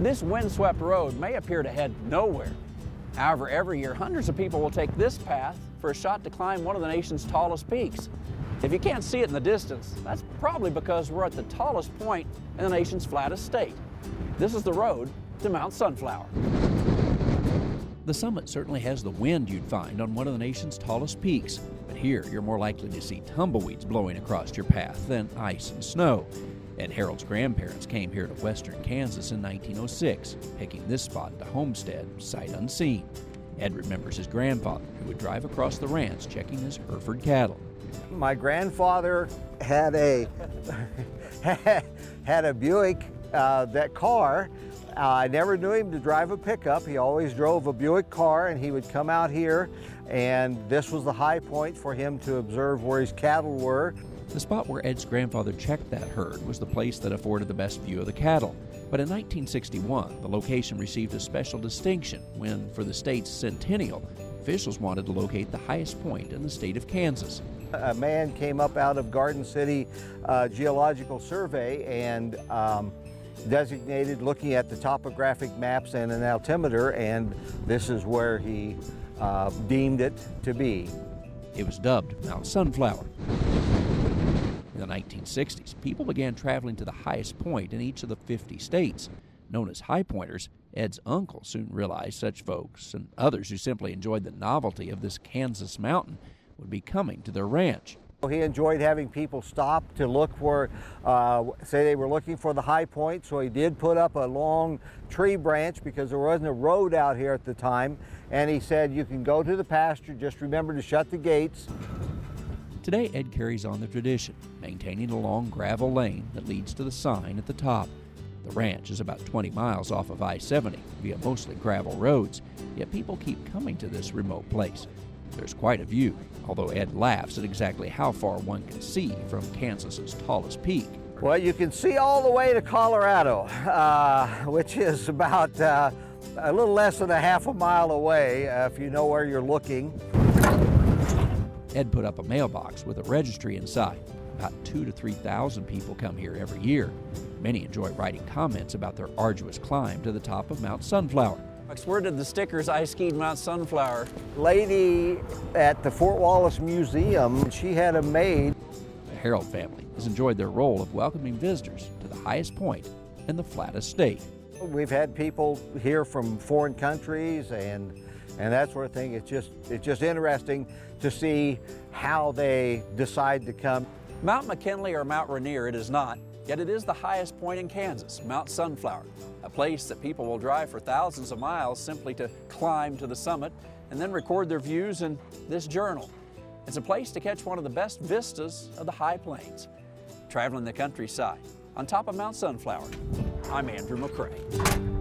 This windswept road may appear to head nowhere. However, every year, hundreds of people will take this path for a shot to climb one of the nation's tallest peaks. If you can't see it in the distance, that's probably because we're at the tallest point in the nation's flattest state. This is the road to Mount Sunflower. The summit certainly has the wind you'd find on one of the nation's tallest peaks, but here you're more likely to see tumbleweeds blowing across your path than ice and snow. Ed Harold's grandparents came here to western Kansas in 1906, picking this spot to homestead sight unseen. Ed remembers his grandfather, who would drive across the ranch checking his Hereford cattle. My grandfather had a had a Buick, that car. I never knew him to drive a pickup. He always drove a Buick car, and he would come out here, and this was the high point for him to observe where his cattle were. The spot where Ed's grandfather checked that herd was the place that afforded the best view of the cattle. But in 1961, the location received a special distinction when, for the state's centennial, officials wanted to locate the highest point in the state of Kansas. A man came up out of Garden City Geological Survey and designated, looking at the topographic maps and an altimeter, and this is where he deemed it to be. It was dubbed Mount Sunflower. In the 1960s, people began traveling to the highest point in each of the 50 states. Known as high pointers, Ed's uncle soon realized such folks and others who simply enjoyed the novelty of this Kansas mountain would be coming to their ranch. He enjoyed having people stop to look for, say they were looking for the high point, so he did put up a long tree branch because there wasn't a road out here at the time, and he said, you can go to the pasture, just remember to shut the gates. Today, Ed carries on the tradition, maintaining a long gravel lane that leads to the sign at the top. The ranch is about 20 miles off of I-70 via mostly gravel roads, yet people keep coming to this remote place. There's quite a view, although Ed laughs at exactly how far one can see from Kansas's tallest peak. Well, you can see all the way to Colorado, which is about a little less than a half a mile away, if you know where you're looking. Ed put up a mailbox with a registry inside. About 2,000 to 3,000 people come here every year. Many enjoy writing comments about their arduous climb to the top of Mount Sunflower. Where did the stickers "I skied Mount Sunflower"? Lady at the Fort Wallace Museum, she had them made. The Harold family has enjoyed their role of welcoming visitors to the highest point in the flattest state. We've had people here from foreign countries and that sort of thing. It's just interesting to see how they decide to come. Mount McKinley or Mount Rainier it is not, yet it is the highest point in Kansas, Mount Sunflower, a place that people will drive for thousands of miles simply to climb to the summit and then record their views in this journal. It's a place to catch one of the best vistas of the high plains. Traveling the countryside on top of Mount Sunflower, I'm Andrew McCrae.